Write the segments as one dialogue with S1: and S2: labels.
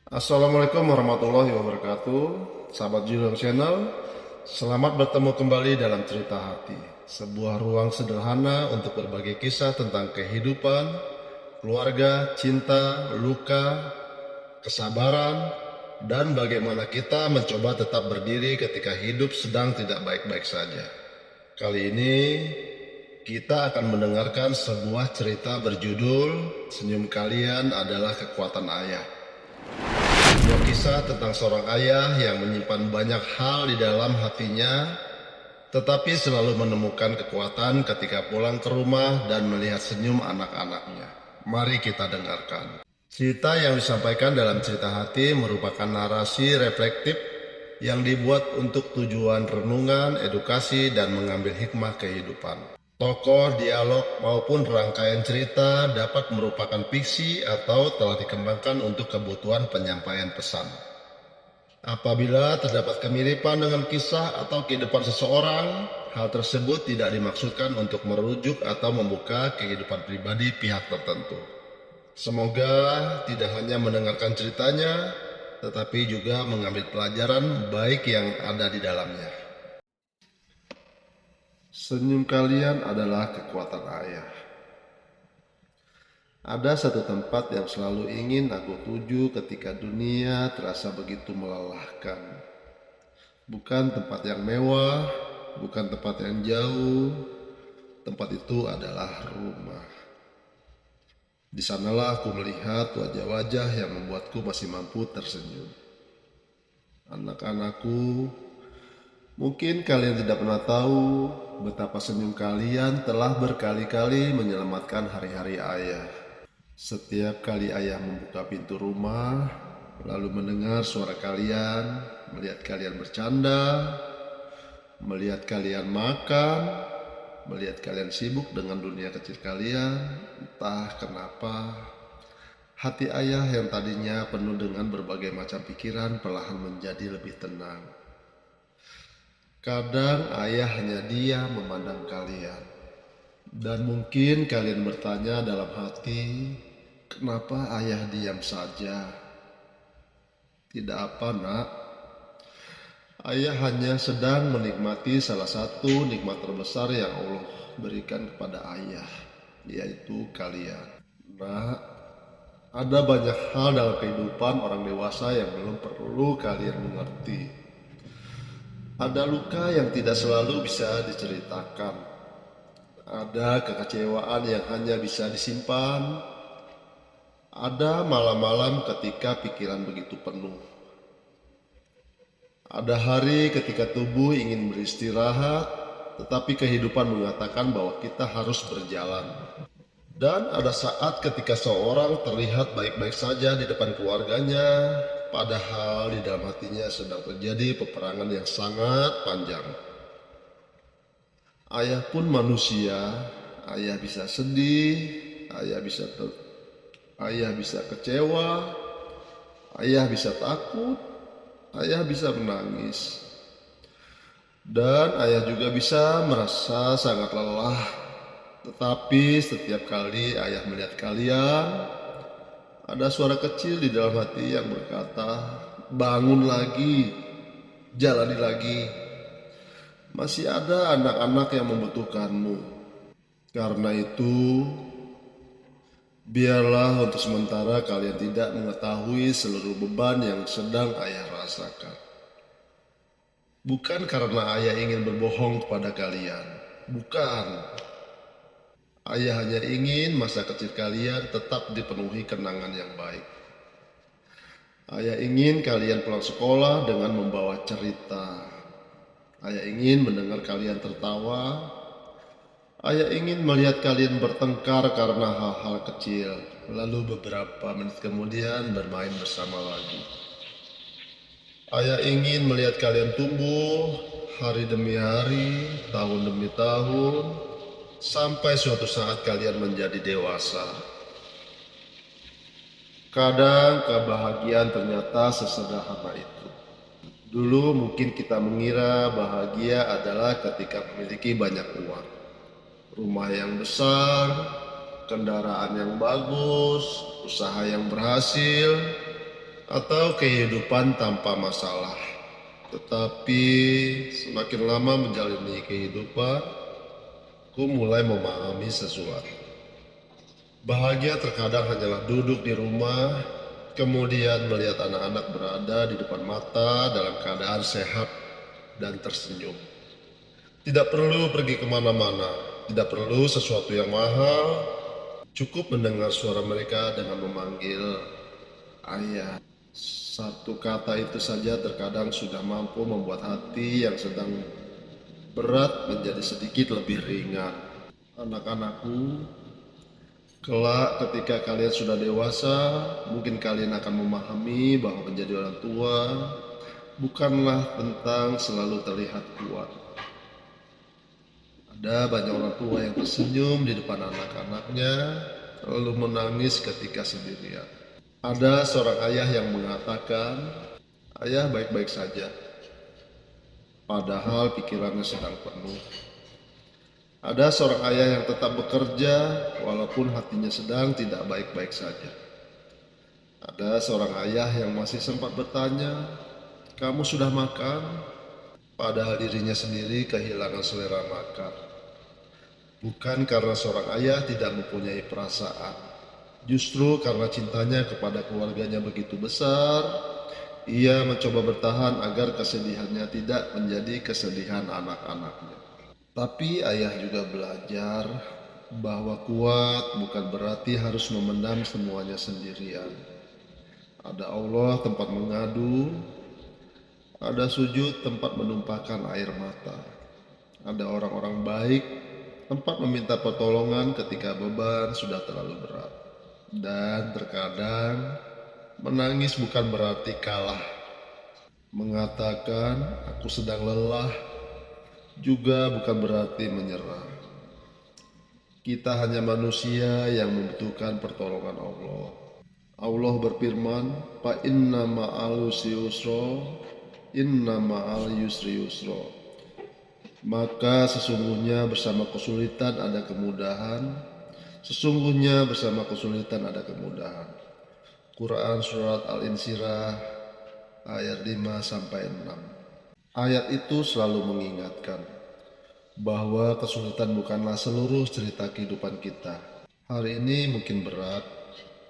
S1: Assalamualaikum warahmatullahi wabarakatuh. Sahabat Julung Channel, selamat bertemu kembali dalam Cerita Hati, sebuah ruang sederhana untuk berbagi kisah tentang kehidupan, keluarga, cinta, luka, kesabaran, dan bagaimana kita mencoba tetap berdiri ketika hidup sedang tidak baik-baik saja. Kali ini kita akan mendengarkan sebuah cerita berjudul "Senyum Kalian Adalah Kekuatan Ayah". Sebuah kisah tentang seorang ayah yang menyimpan banyak hal di dalam hatinya, tetapi selalu menemukan kekuatan ketika pulang ke rumah dan melihat senyum anak-anaknya. Mari kita dengarkan. Cerita yang disampaikan dalam Cerita Hati merupakan narasi reflektif yang dibuat untuk tujuan renungan, edukasi, dan mengambil hikmah kehidupan. Tokoh, dialog, maupun rangkaian cerita dapat merupakan fiksi atau telah dikembangkan untuk kebutuhan penyampaian pesan. Apabila terdapat kemiripan dengan kisah atau kehidupan seseorang, hal tersebut tidak dimaksudkan untuk merujuk atau membuka kehidupan pribadi pihak tertentu. Semoga tidak hanya mendengarkan ceritanya, tetapi juga mengambil pelajaran baik yang ada di dalamnya. Senyum kalian adalah kekuatan ayah. Ada satu tempat yang selalu ingin aku tuju ketika dunia terasa begitu melelahkan. Bukan tempat yang mewah, bukan tempat yang jauh. Tempat itu adalah rumah. Di sanalah aku melihat wajah-wajah yang membuatku masih mampu tersenyum. Anak-anakku, mungkin kalian tidak pernah tahu betapa senyum kalian telah berkali-kali menyelamatkan hari-hari ayah. Setiap kali ayah membuka pintu rumah, lalu mendengar suara kalian, melihat kalian bercanda, melihat kalian makan, melihat kalian sibuk dengan dunia kecil kalian, entah kenapa hati ayah yang tadinya penuh dengan berbagai macam pikiran perlahan menjadi lebih tenang. Kadang ayah hanya diam memandang kalian. Dan mungkin kalian bertanya dalam hati, kenapa ayah diam saja? Tidak apa, Nak. Ayah hanya sedang menikmati salah satu nikmat terbesar yang Allah berikan kepada ayah, yaitu kalian. Nak, ada banyak hal dalam kehidupan orang dewasa yang belum perlu kalian mengerti. Ada luka yang tidak selalu bisa diceritakan. Ada kekecewaan yang hanya bisa disimpan. Ada malam-malam ketika pikiran begitu penuh. Ada hari ketika tubuh ingin beristirahat, tetapi kehidupan mengatakan bahwa kita harus berjalan. Dan ada saat ketika seorang terlihat baik-baik saja di depan keluarganya, padahal di dalam hatinya sedang terjadi peperangan yang sangat panjang. Ayah pun manusia, ayah bisa sedih, ayah bisa kecewa, ayah bisa takut, ayah bisa menangis. Dan ayah juga bisa merasa sangat lelah. Tetapi setiap kali ayah melihat kalian, ada suara kecil di dalam hati yang berkata, bangun lagi, jalani lagi. Masih ada anak-anak yang membutuhkanmu. Karena itu, biarlah untuk sementara kalian tidak mengetahui seluruh beban yang sedang ayah rasakan. Bukan karena ayah ingin berbohong kepada kalian. Bukan. Ayah hanya ingin masa kecil kalian tetap dipenuhi kenangan yang baik. Ayah ingin kalian pulang sekolah dengan membawa cerita. Ayah ingin mendengar kalian tertawa. Ayah ingin melihat kalian bertengkar karena hal-hal kecil, lalu beberapa menit kemudian bermain bersama lagi. Ayah ingin melihat kalian tumbuh hari demi hari, tahun demi tahun, sampai suatu saat kalian menjadi dewasa. Kadang kebahagiaan ternyata sesederhana itu. Dulu mungkin kita mengira bahagia adalah ketika memiliki banyak uang, rumah yang besar, kendaraan yang bagus, usaha yang berhasil, atau kehidupan tanpa masalah. Tetapi semakin lama menjalani kehidupan, ku mulai memahami sesuatu. Bahagia terkadang hanyalah duduk di rumah, kemudian melihat anak-anak berada di depan mata dalam keadaan sehat dan tersenyum. Tidak perlu pergi kemana-mana, tidak perlu sesuatu yang mahal, cukup mendengar suara mereka dengan memanggil ayah. Satu kata itu saja terkadang sudah mampu membuat hati yang sedang berat menjadi sedikit lebih ringan. Anak-anakku, kelak ketika kalian sudah dewasa, mungkin kalian akan memahami bahwa menjadi orang tua bukanlah tentang selalu terlihat kuat. Ada banyak orang tua yang tersenyum di depan anak-anaknya, lalu menangis ketika sendirian. Ada seorang ayah yang mengatakan, ayah baik-baik saja, padahal pikirannya sedang penuh. Ada seorang ayah yang tetap bekerja, walaupun hatinya sedang tidak baik-baik saja. Ada seorang ayah yang masih sempat bertanya, kamu sudah makan? Padahal dirinya sendiri kehilangan selera makan. Bukan karena seorang ayah tidak mempunyai perasaan, justru karena cintanya kepada keluarganya begitu besar, ia mencoba bertahan agar kesedihannya tidak menjadi kesedihan anak-anaknya. Tapi ayah juga belajar bahwa kuat bukan berarti harus memendam semuanya sendirian. Ada Allah tempat mengadu, ada sujud tempat menumpahkan air mata. Ada orang-orang baik tempat meminta pertolongan ketika beban sudah terlalu berat. Dan terkadang menangis bukan berarti kalah. Mengatakan aku sedang lelah juga bukan berarti menyerah. Kita hanya manusia yang membutuhkan pertolongan Allah. Allah berfirman, "Fa inna ma'al usri yusra, inna ma'al yusri yusra." Maka sesungguhnya bersama kesulitan ada kemudahan. Sesungguhnya bersama kesulitan ada kemudahan. Quran Surat Al-Insyirah ayat 5-6. Ayat itu selalu mengingatkan bahwa kesulitan bukanlah seluruh cerita kehidupan kita. Hari ini mungkin berat,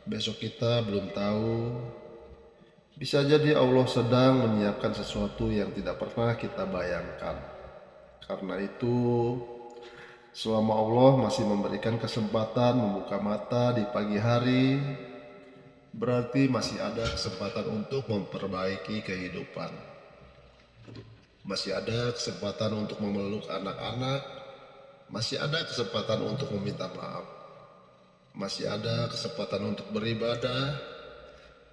S1: besok kita belum tahu. Bisa jadi Allah sedang menyiapkan sesuatu yang tidak pernah kita bayangkan. Karena itu, selama Allah masih memberikan kesempatan membuka mata di pagi hari, berarti masih ada kesempatan untuk memperbaiki kehidupan. Masih ada kesempatan untuk memeluk anak-anak, masih ada kesempatan untuk meminta maaf, masih ada kesempatan untuk beribadah,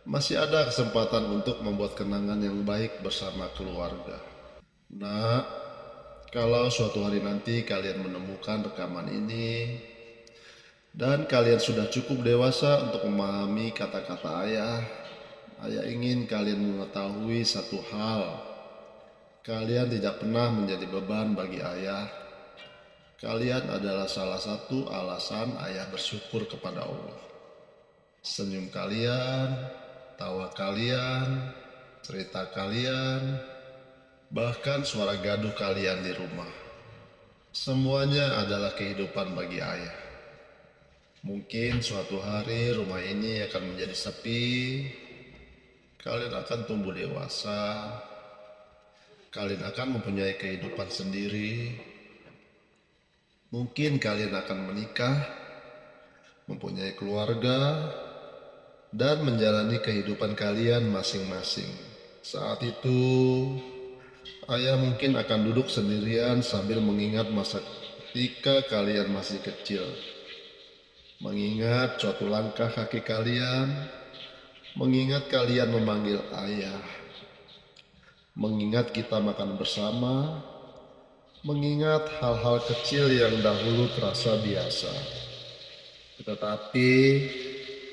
S1: masih ada kesempatan untuk membuat kenangan yang baik bersama keluarga. Nah, kalau suatu hari nanti kalian menemukan rekaman ini dan kalian sudah cukup dewasa untuk memahami kata-kata ayah, ayah ingin kalian mengetahui satu hal. Kalian tidak pernah menjadi beban bagi ayah. Kalian adalah salah satu alasan ayah bersyukur kepada Allah. Senyum kalian, tawa kalian, cerita kalian, bahkan suara gaduh kalian di rumah. Semuanya adalah kehidupan bagi ayah. Mungkin suatu hari rumah ini akan menjadi sepi. Kalian akan tumbuh dewasa. Kalian akan mempunyai kehidupan sendiri. Mungkin kalian akan menikah, mempunyai keluarga, dan menjalani kehidupan kalian masing-masing. Saat itu, ayah mungkin akan duduk sendirian sambil mengingat masa ketika kalian masih kecil. Mengingat suatu langkah kaki kalian, mengingat kalian memanggil ayah. Mengingat kita makan bersama, mengingat hal-hal kecil yang dahulu terasa biasa. Tetapi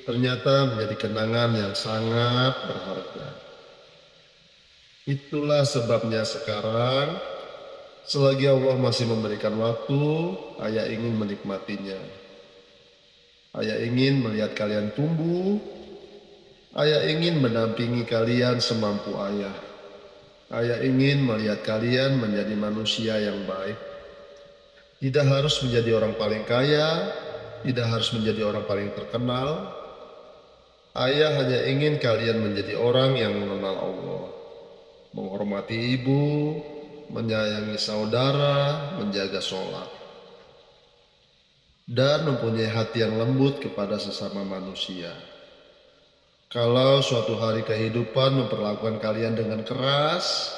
S1: ternyata menjadi kenangan yang sangat berharga. Itulah sebabnya sekarang, selagi Allah masih memberikan waktu, ayah ingin menikmatinya. Ayah ingin melihat kalian tumbuh, Ayah ingin mendampingi kalian semampu ayah. Ayah ingin melihat kalian menjadi manusia yang baik. Tidak harus menjadi orang paling kaya, tidak harus menjadi orang paling terkenal. Ayah hanya ingin kalian menjadi orang yang mengenal Allah, menghormati ibu, menyayangi saudara, menjaga sholat, dan mempunyai hati yang lembut kepada sesama manusia. Kalau suatu hari kehidupan memperlakukan kalian dengan keras,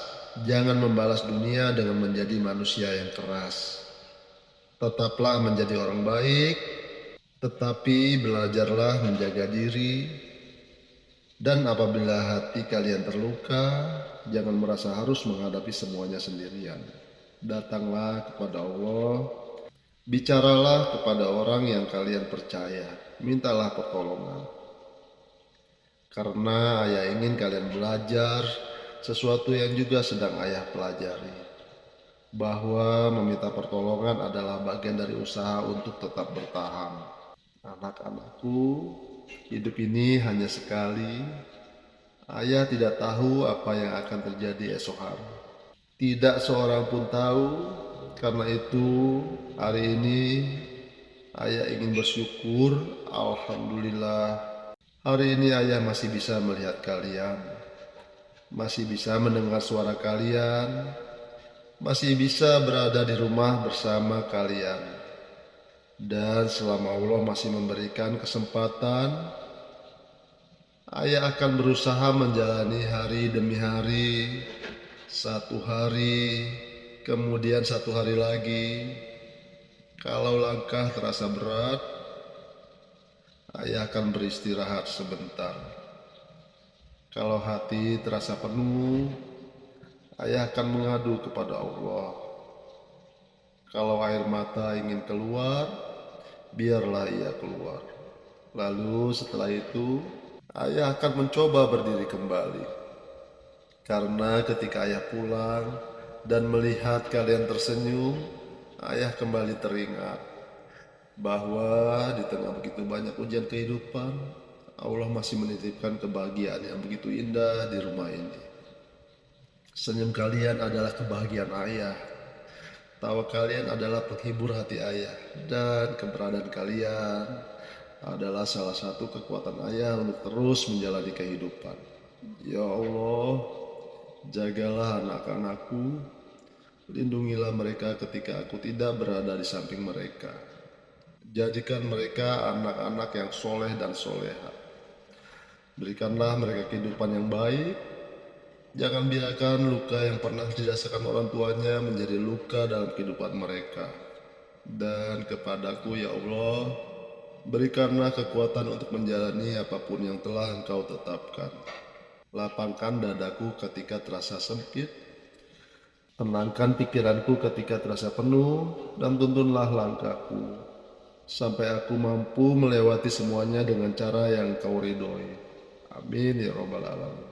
S1: jangan membalas dunia dengan menjadi manusia yang keras. Tetaplah menjadi orang baik, tetapi belajarlah menjaga diri. Dan apabila hati kalian terluka, jangan merasa harus menghadapi semuanya sendirian. Datanglah kepada Allah, bicaralah kepada orang yang kalian percaya, mintalah pertolongan. Karena ayah ingin kalian belajar sesuatu yang juga sedang ayah pelajari, bahwa meminta pertolongan adalah bagian dari usaha untuk tetap bertahan. Anak-anakku, hidup ini hanya sekali. Ayah tidak tahu apa yang akan terjadi esok hari. Tidak seorang pun tahu. Karena itu hari ini ayah ingin bersyukur. Alhamdulillah, hari ini ayah masih bisa melihat kalian, masih bisa mendengar suara kalian, masih bisa berada di rumah bersama kalian. Dan selama Allah masih memberikan kesempatan, ayah akan berusaha menjalani hari demi hari, satu hari, kemudian satu hari lagi. Kalau langkah terasa berat, ayah akan beristirahat sebentar. Kalau hati terasa penuh, ayah akan mengadu kepada Allah. Kalau air mata ingin keluar, biarlah ia keluar. Lalu setelah itu, ayah akan mencoba berdiri kembali. Karena ketika ayah pulang dan melihat kalian tersenyum, ayah kembali teringat bahwa di tengah begitu banyak ujian kehidupan, Allah masih menitipkan kebahagiaan yang begitu indah di rumah ini. Senyum kalian adalah kebahagiaan ayah. Tawa kalian adalah penghibur hati ayah. Dan keberadaan kalian adalah salah satu kekuatan ayah untuk terus menjalani kehidupan. Ya Allah, jagalah anak-anakku. Lindungilah mereka ketika aku tidak berada di samping mereka. Jadikan mereka anak-anak yang soleh dan soleha. Berikanlah mereka kehidupan yang baik. Jangan biarkan luka yang pernah dirasakan orang tuanya menjadi luka dalam kehidupan mereka. Dan kepadaku ya Allah, berikanlah kekuatan untuk menjalani apapun yang telah Engkau tetapkan. Lapangkan dadaku ketika terasa sempit. Tenangkan pikiranku ketika terasa penuh. Dan tuntunlah langkahku sampai aku mampu melewati semuanya dengan cara yang Engkau ridhoi. Amin ya Rabbal Alamin.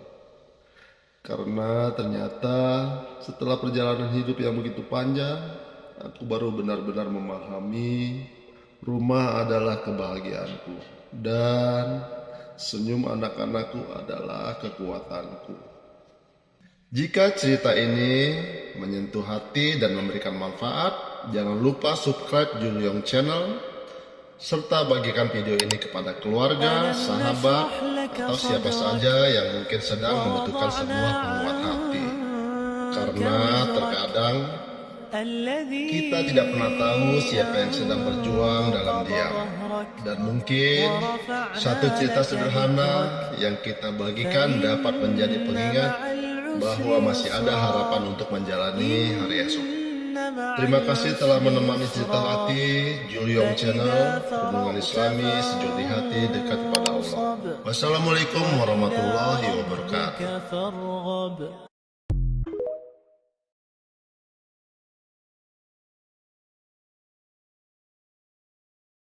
S1: Karena ternyata setelah perjalanan hidup yang begitu panjang, aku baru benar-benar memahami rumah adalah kebahagiaanku dan senyum anak-anakku adalah kekuatanku. Jika cerita ini menyentuh hati dan memberikan manfaat, jangan lupa subscribe Juliong Channel serta bagikan video ini kepada keluarga, sahabat, atau siapa saja yang mungkin sedang membutuhkan sebuah penguat hati. Karena terkadang kita tidak pernah tahu siapa yang sedang berjuang dalam diam. Dan mungkin satu cerita sederhana yang kita bagikan dapat menjadi pengingat bahwa masih ada harapan untuk menjalani hari esok. Terima kasih telah menemani cerita hati Juliong Channel, hubungan Islami sejauh di hati dekat kepada Allah. Wassalamualaikum warahmatullahi wabarakatuh.